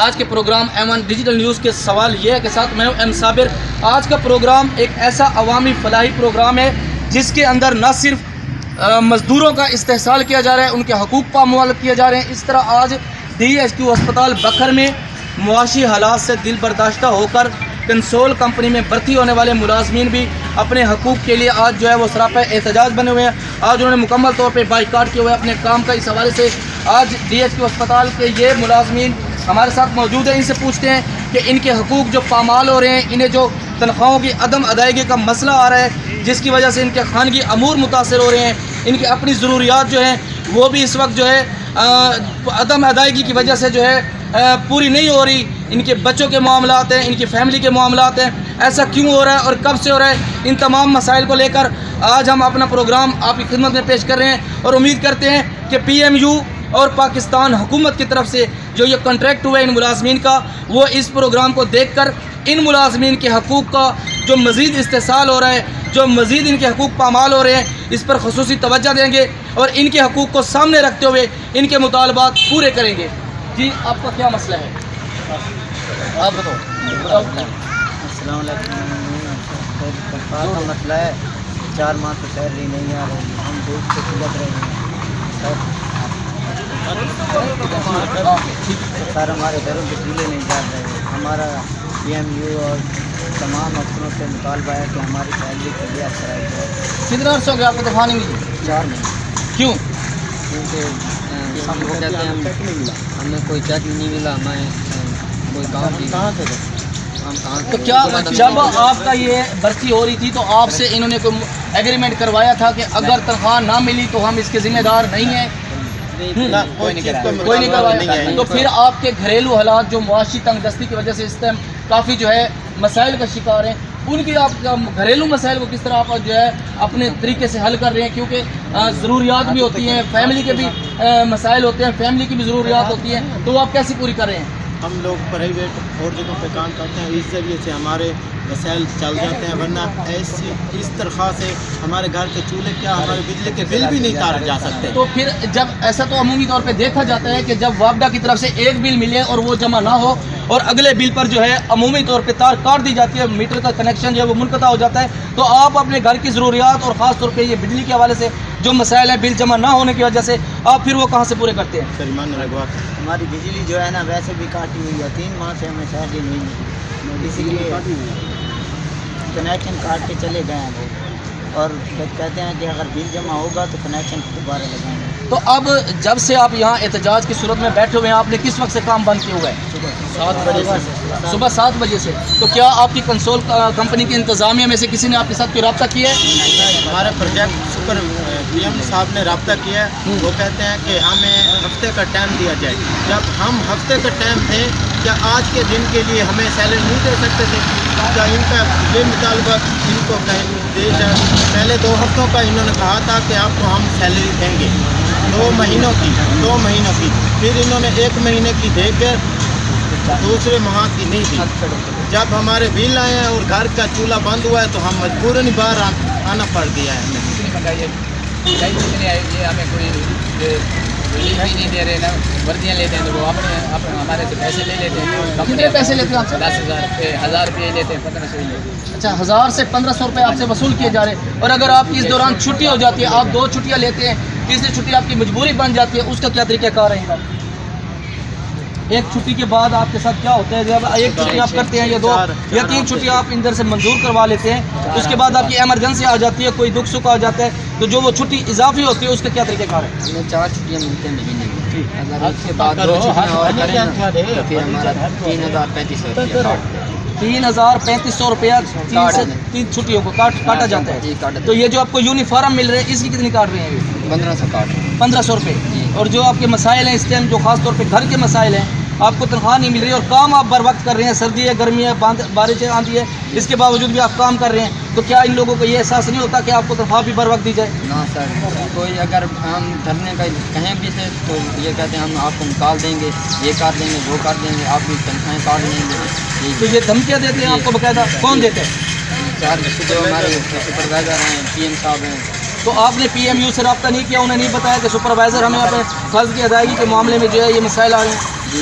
آج کے programme M1 digital news کے سوال یہ ہے کہ ساتھ میں ہوں ایم صابر۔ آج کا پروگرام ایک ایسا عوامی فلاحی پروگرام ہے جس کے اندر نہ صرف مزدوروں کا استحصال کیا جا رہا ہے، ان کے حقوق پامال کیے جا رہے ہیں۔ اس طرح آج DHQ ہسپتال بکھر میں معاشی حالات سے دل برداشتہ ہو کر کنسول کمپنی میں بھرتی ہونے والے ملازمین بھی اپنے حقوق کے لیے آج جو ہے وہ سراپا احتجاج بنے ہوئے ہیں۔ آج انہوں نے مکمل طور پہ بائیکاٹ کیے ہوئے اپنے کام کا۔ اس حوالے سے آج DHQ ہسپتال کے یہ ملازمین ہمارے ساتھ موجود ہیں، ان سے پوچھتے ہیں کہ ان کے حقوق جو پامال ہو رہے ہیں، انہیں جو تنخواہوں کی عدم ادائیگی کا مسئلہ آ رہا ہے جس کی وجہ سے ان کے خانگی امور متاثر ہو رہے ہیں، ان کی اپنی ضروریات جو ہیں وہ بھی اس وقت جو ہے عدم ادائیگی کی وجہ سے جو ہے پوری نہیں ہو رہی۔ ان کے بچوں کے معاملات ہیں، ان کی فیملی کے معاملات ہیں، ایسا کیوں ہو رہا ہے اور کب سے ہو رہا ہے؟ ان تمام مسائل کو لے کر آج ہم اپنا پروگرام آپ کی خدمت میں پیش کر رہے ہیں اور امید کرتے ہیں کہ PMU اور پاکستان حکومت کی طرف سے جو یہ کنٹریکٹ ہوا ہے ان ملازمین کا، وہ اس پروگرام کو دیکھ کر ان ملازمین کے حقوق کا جو مزید استحصال ہو رہا ہے، جو مزید ان کے حقوق پامال ہو رہے ہیں، اس پر خصوصی توجہ دیں گے اور ان کے حقوق کو سامنے رکھتے ہوئے ان کے مطالبات پورے کریں گے۔ جی آپ کا کیا مسئلہ ہے؟ آپ بتاؤ۔ السلام علیکم۔ کا مسئلہ ہے 4 ماہ سے سیلری نہیں آ رہی، ہم دودھ سے کھلت رہے ہیں سر، ہمارے گھروں کے چولہے نہیں جا رہے ہیں۔ ہمارا PMU اور تمام افسروں سے مطالبہ ہے کہ ہماری سیلری کلیئر کرائی جائے۔ کتنا عرصہ ہو گیا آپ کو تنخواہ نہیں ملی؟ 4 مہینے۔ کیوں؟ کیونکہ وہ کہتے ہیں ہمیں کوئی چیک نہیں ملا، ہمیں کوئی کام نہیں۔ کہاں سے ہم کہاں تو کیا جب آپ کا یہ بھرتی ہو رہی تھی تو آپ سے انہوں نے کوئی ایگریمنٹ کروایا تھا کہ اگر تنخواہ نہ ملی تو ہم اس کے ذمہ دار نہیں ہیں؟ کوئی نہیں کروایا۔ تو پھر آپ کے گھریلو حالات جو معاشی تنگ دستی کی وجہ سے اس ٹائم کافی جو ہے مسائل کا شکار ہیں، ان کی آپ گھریلو مسائل کو کس طرح آپ جو ہے اپنے طریقے سے حل کر رہے ہیں؟ کیونکہ ضروریات بھی ہوتی ہیں، فیملی کے بھی مسائل ہوتے ہیں، فیملی کی بھی ضروریات ہوتی ہیں، تو وہ آپ کیسے پوری کر رہے ہیں؟ ہم لوگ پرائیویٹ اور جگہوں پہ کام کرتے ہیں، اس ذریعے سے ہمارے مسائل چل جاتے ہیں، ورنہ اس طرح سے ہمارے گھر کے چولہے کیا ہمارے بجلی کے بل بھی نہیں تارے جا سکتے۔ تو پھر جب ایسا تو عمومی طور پہ دیکھا جاتا ہے کہ جب وابڈا کی طرف سے ایک بل ملے اور وہ جمع نہ ہو اور اگلے بل پر جو ہے عمومی طور پہ تار کاٹ دی جاتی ہے، میٹر کا کنیکشن جو ہے وہ منقطع ہو جاتا ہے، تو آپ اپنے گھر کی ضروریات اور خاص طور پہ یہ بجلی کے حوالے سے جو مسائل ہیں بل جمع نہ ہونے کی وجہ سے، آپ پھر وہ کہاں سے پورے کرتے ہیں؟ ہماری بجلی جو ہے نا ویسے بھی کاٹی ہوئی ہے، 3 ماہ سے ہمیں سیلری نہیں ملی، اسی لیے کنیکشن کاٹ کے چلے گئے ہیں وہ، اور کہتے ہیں کہ اگر بل جمع ہوگا تو کنیکشن دوبارہ لگائیں گے۔ تو اب جب سے آپ یہاں احتجاج کی صورت میں بیٹھے ہوئے ہیں، آپ نے کس وقت سے کام بند کیا ہوا ہے؟ 7 بجے سے۔ صبح 7 بجے سے۔ تو کیا آپ کی کنسول کمپنی کی انتظامیہ میں سے کسی نے آپ کے ساتھ کوئی رابطہ کیا ہے؟ ہمارے پروجیکٹ سپر PM صاحب نے رابطہ کیا ہے، وہ کہتے ہیں کہ ہمیں ہفتے کا ٹائم دیا جائے۔ جب ہم ہفتے کا ٹائم دیں، کیا آج کے دن کے لیے ہمیں سیلری نہیں دے سکتے تھے؟ کیا ان کا یہ مطالبہ ان کو دے جائے؟ پہلے 2 ہفتوں کا انہوں نے کہا تھا کہ آپ کو ہم سیلری دیں گے 2 مہینوں کی، پھر انہوں نے 1 مہینے کی دے کے دوسرے ماہ کی نہیں دی۔ جب ہمارے بل آئے ہیں اور گھر کا چولہا بند ہوا ہے تو ہم مجبوراً باہر آنا پڑ گیا ہے ہمیں۔ ہمیں کوئی بھی نہیں دے رہے نا، وردیاں لیتے ہیں تو وہ اپنے ہمارے سے پیسے لے لیتے ہیں۔ کتنے پیسے لیتے ہیں آپ سے؟ 10,000 روپے، 1,000 روپے لیتے ہیں، 1,500 لیتے ہیں۔ اچھا، 1000 سے 1,500 روپے آپ سے وصول کیے جا رہے ہیں، اور اگر آپ کی اس دوران چھٹی ہو جاتی ہے، آپ 2 چھٹیاں لیتے ہیں، تیسری چھٹی آپ کی مجبوری بن جاتی ہے، اس کا کیا طریقہ کار رہے گا؟ ایک چھٹی کے بعد آپ کے ساتھ کیا ہوتا ہے؟ جب ایک چھٹی آپ کرتے ہیں یا 2 یا 3 چھٹی آپ اندر سے منظور کروا لیتے ہیں، اس کے بعد آپ کی ایمرجنسی آ جاتی ہے، کوئی دکھ سکھ آ جاتا ہے، تو جو وہ چھٹی اضافی ہوتی ہے اس کا کیا طریقہ کار ہے؟ ہمیں 4 چھٹیاں ملتی ہیں مہینے میں، اگر اس کے بعد 2 چھٹیاں اور کریں نا تو پھر ہمارا 3,3500 روپیہ کاٹ 3,3500 روپیہ 3 چھٹیوں کو کاٹا جاتا ہے۔ تو یہ جو آپ کو یونیفارم مل رہے ہیں، اس کی کتنی کاٹ رہے ہیں؟ 1,500 کاٹ 1,500 روپے۔ اور جو آپ کے مسائل ہیں اس ٹائم، جو خاص طور پہ گھر کے مسائل ہیں، آپ کو تنخواہ نہیں مل رہی اور کام آپ بر وقت کر رہے ہیں، سردی ہے، گرمی ہے، بارش ہے، آندھی ہے، اس کے باوجود بھی آپ کام کر رہے ہیں، تو کیا ان لوگوں کو یہ احساس نہیں ہوتا کہ آپ کو تنخواہ بھی بر وقت دی جائے؟ نہ سر، کوئی اگر ہم دھرنے کا کہیں بھی تھے تو یہ کہتے ہیں ہم آپ کو نکال دیں گے، یہ کر دیں گے، وہ کر دیں گے، آپ کی تنخواہیں کاٹ دیں گے۔ تو یہ دھمکیاں دیتے ہیں آپ کو باقاعدہ؟ کون دیتے ہیں؟ 4 جو ہمارے سپروائزر ہیں، PM صاحب ہیں۔ تو آپ نے PMU سے رابطہ نہیں کیا؟ انہیں نہیں بتایا کہ سپروائزر ہمیں اپنے فرض کی ادائیگی کے معاملے میں جو ہے یہ مسائل آ رہے ہیں؟ جی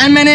MNA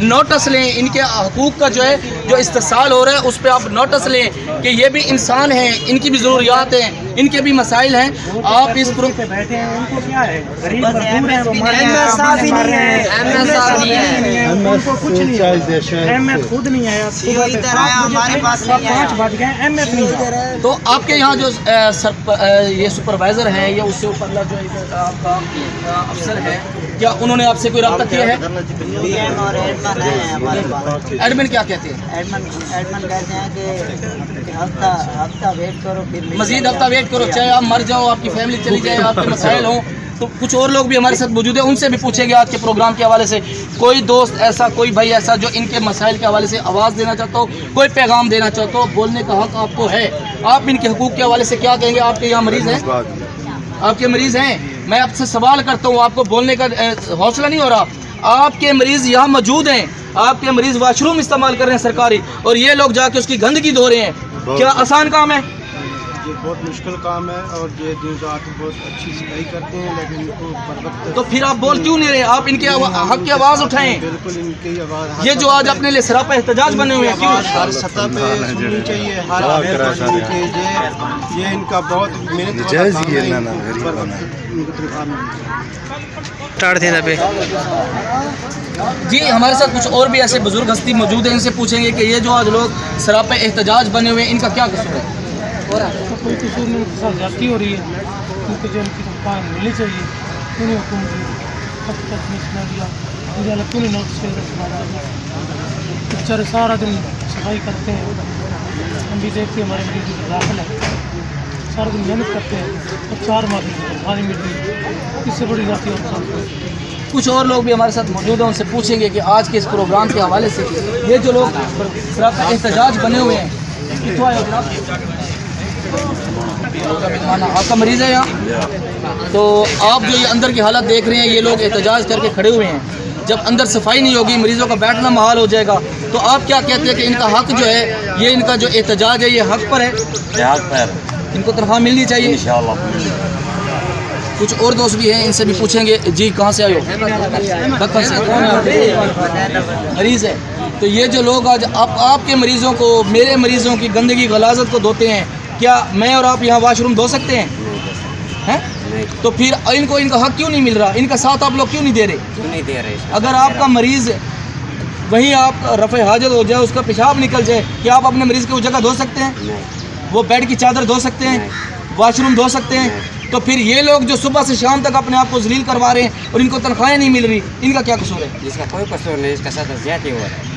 نوٹس لیں, ان کے حقوق کا جو ہے جو استحصال ہو رہا ہے اس پہ آپ نوٹس لیں کہ یہ بھی انسان ہیں, ان کی بھی ضروریات ہیں, ان کے بھی مسائل ہیں. آپ اس پہ بیٹھے ہیں, ان کو کیا ہے, غریب مزدور ہیں, وہ مر رہے ہیں, ان کو کچھ نہیں ہے, ایم ایف خود نہیں آیا, ہمارے پاس 5 بج گئے, ایم ایف نہیں ہے. تو آپ کے یہاں جو یہ سپروائزر ہیں یا اس سے اوپر جو آپ کا افسر ہے, کیا انہوں نے آپ سے کوئی رابطہ کیا ہے؟ ایڈمن کیا کہتے ہیں؟ ایڈمن کہتے ہیں کہ ہفتہ ویٹ کرو, پھر مزید ہفتہ ویٹ کرو, چاہے آپ مر جاؤ, آپ کی فیملی چلی جائے, آپ کے مسائل ہوں. تو کچھ اور لوگ بھی ہمارے ساتھ موجود ہیں, ان سے بھی پوچھیں گے آج کے پروگرام کے حوالے سے. کوئی دوست ایسا, کوئی بھائی ایسا جو ان کے مسائل کے حوالے سے آواز دینا چاہتا ہو, کوئی پیغام دینا چاہتا ہو, بولنے کا حق آپ کو ہے. آپ ان کے حقوق کے حوالے سے کیا کہیں گے؟ آپ کے یہاں مریض ہیں, آپ کے مریض ہیں, میں آپ سے سوال کرتا ہوں, آپ کو بولنے کا حوصلہ نہیں ہو رہا. آپ کے مریض یہاں موجود ہیں, آپ کے مریض واش روم استعمال کر رہے ہیں سرکاری, اور یہ لوگ جا کے اس کی گندگی دھو رہے ہیں. کیا آسان کام ہے؟ یہ بہت مشکل کام ہے, اور یہ دن رات بہت اچھی صفائی کرتے ہیں, لیکن ان کو پر وقت. تو پھر آپ بول کیوں نہیں رہے؟ آپ ان کے حق کی آواز اٹھائیں. بالکل ان کی آواز, یہ جو آج اپنے لیے سراپا احتجاج بنے ہوئے ہیں, کیوں؟ ہر سطح پہ سننی چاہیے, ہر آدمی کو سننی چاہیے. یہ ان کا بہت محنت والا کام ہے, ان کو تنخواہ ملتی ہے. جی, ہمارے ساتھ کچھ اور بھی ایسے بزرگ ہستی موجود ہیں, ان سے پوچھیں گے کہ یہ جو آج لوگ سراپا احتجاج بنے ہوئے ہیں, ان کا کیا قصور ہے؟ کوئی قصور نہیں, ان کے ساتھ زیادتی ہو رہی ہے, ان کو جو ان کی تنخواہ ملنی چاہیے انہیں حکومت نے اب تک نہیں نہ دیا. مجھے لگتا نہیں نوٹس کے اندر بیچارے سارا دن صفائی کرتے ہیں, ہم بھی دیکھتے ہیں ہمارے مریض کی داخل ہے, سارا دن محنت کرتے ہیں, اور 4 ماہ کی تنخواہ نہیں مل رہی. اس سے بڑی ذاتی اور کچھ اور لوگ بھی ہمارے ساتھ موجود ہیں, ان سے پوچھیں گے کہ آج کے اس پروگرام کے حوالے سے یہ جو لوگ سراپا احتجاج بنے ہوئے ہیں, کتوں آئے ہو جناب؟ آپ کا مریض ہے یہاں, تو آپ جو یہ اندر کی حالت دیکھ رہے ہیں, یہ لوگ احتجاج کر کے کھڑے ہوئے ہیں. جب اندر صفائی نہیں ہوگی, مریضوں کا بیٹھنا محال ہو جائے گا, تو آپ کیا کہتے ہیں کہ ان کا حق جو ہے, یہ ان کا جو احتجاج ہے, یہ حق پر ہے؟ حق پر ان کو تنخواہ ملنی چاہیے. انشاءاللہ. کچھ اور دوست بھی ہیں, ان سے بھی پوچھیں گے. جی, کہاں سے آئے ہو؟ بکر سے. کون ہے مریض ہے؟ تو یہ جو لوگ آج آپ کے مریضوں کو, میرے مریضوں کی گندگی غلاظت کو دھوتے ہیں, کیا میں اور آپ یہاں واش روم دھو سکتے ہیں؟ تو پھر ان کو ان کا حق کیوں نہیں مل رہا؟ ان کا ساتھ آپ لوگ کیوں نہیں دے رہے؟ اگر آپ کا مریض وہیں آپ رفع حاجت ہو جائے, اس کا پیشاب نکل جائے, کیا آپ اپنے مریض کی وہ جگہ دھو سکتے ہیں؟ وہ بیڈ کی چادر دھو سکتے ہیں؟ واش روم دھو سکتے ہیں؟ تو پھر یہ لوگ جو صبح سے شام تک اپنے آپ کو ذلیل کروا رہے ہیں اور ان کو تنخواہیں نہیں مل رہی, ان کا کیا قصور ہے؟ اس کا کوئی قصور نہیں, اس کا ساتھ زیادتی ہو رہا ہے.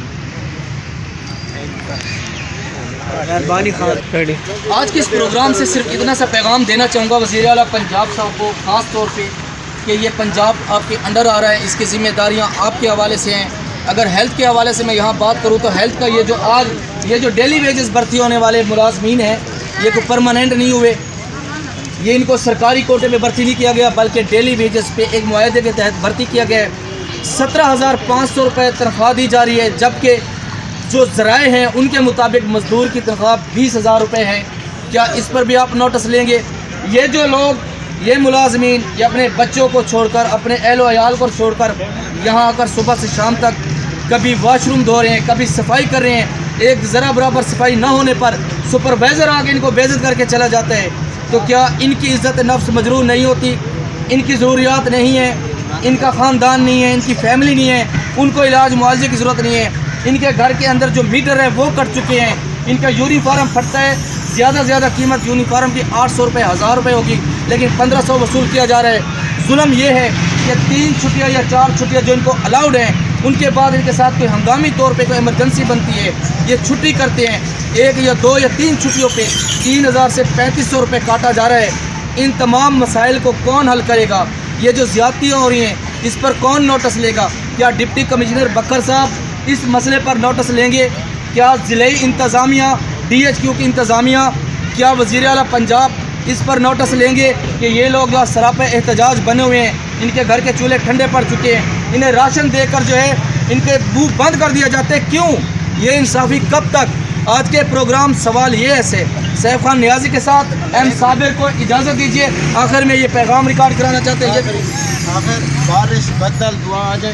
آج کے اس پروگرام سے صرف اتنا سا پیغام دینا چاہوں گا وزیر اعلیٰ پنجاب صاحب کو, خاص طور پہ کہ یہ پنجاب آپ کے انڈر آ رہا ہے, اس کی ذمہ داریاں آپ کے حوالے سے ہیں. اگر ہیلتھ کے حوالے سے میں یہاں بات کروں تو ہیلتھ کا یہ جو ڈیلی ویجز بھرتی ہونے والے ملازمین ہیں, یہ کوئی پرماننٹ نہیں ہوئے, یہ ان کو سرکاری کوٹے میں بھرتی نہیں کیا گیا, بلکہ ڈیلی ویجز پہ ایک معاہدے کے تحت بھرتی کیا گیا ہے. 17,500 روپے تنخواہ دی جا رہی ہے, جبکہ جو ذرائع ہیں ان کے مطابق مزدور کی تنخواہ 20,000 روپے ہے. کیا اس پر بھی آپ نوٹس لیں گے؟ یہ جو لوگ, یہ ملازمین, یہ اپنے بچوں کو چھوڑ کر, اپنے اہل و عیال کو چھوڑ کر یہاں آ کر صبح سے شام تک کبھی واش روم دھو رہے ہیں, کبھی صفائی کر رہے ہیں. ایک ذرا برابر صفائی نہ ہونے پر سپروائزر آ کے ان کو بے عزت کر کے چلا جاتا ہے. تو کیا ان کی عزت نفس مجروح نہیں ہوتی؟ ان کی ضروریات نہیں ہیں, ان کا خاندان نہیں ہے, ان کی فیملی نہیں ہے, ان کو علاج معالجے کی ضرورت نہیں ہے. ان کے گھر کے اندر جو میٹر ہے وہ کٹ چکے ہیں, ان کا یونیفارم پھٹتا ہے, زیادہ سے زیادہ قیمت یونیفارم کی 800 روپے 1000 روپے ہوگی, لیکن 1500 وصول کیا جا رہا ہے. ظلم یہ ہے کہ 3 چھٹیاں یا 4 چھٹیاں جو ان کو الاؤڈ ہیں, ان کے بعد ان کے ساتھ کوئی ہنگامی طور پہ کوئی ایمرجنسی بنتی ہے, یہ چھٹی کرتے ہیں. 1 یا 2 یا 3 چھٹیوں پہ 3000 سے 3500 روپے کاٹا جا رہا ہے. ان تمام مسائل کو کون حل کرے گا؟ یہ جو زیادتیاں ہو رہی ہیں اس پر کون نوٹس لے گا؟ کیا ڈپٹی کمشنر بکر صاحب اس مسئلے پر نوٹس لیں گے؟ کیا ضلعی انتظامیہ, DHQ کی انتظامیہ, کیا وزیر اعلیٰ پنجاب اس پر نوٹس لیں گے کہ یہ لوگ جو سراپا احتجاج بنے ہوئے ہیں, ان کے گھر کے چولہے ٹھنڈے پڑ چکے ہیں, انہیں راشن دے کر جو ہے ان کے منہ بند کر دیا جاتا ہے, کیوں؟ یہ انصافی کب تک؟ آج کے پروگرام سوال یہ ہے سیف خان نیازی کے ساتھ ایم صابر کو اجازت دیجیے, آخر میں یہ پیغام ریکارڈ کرانا چاہتے ہیں. آخر بارش بدل دعا آ جائے,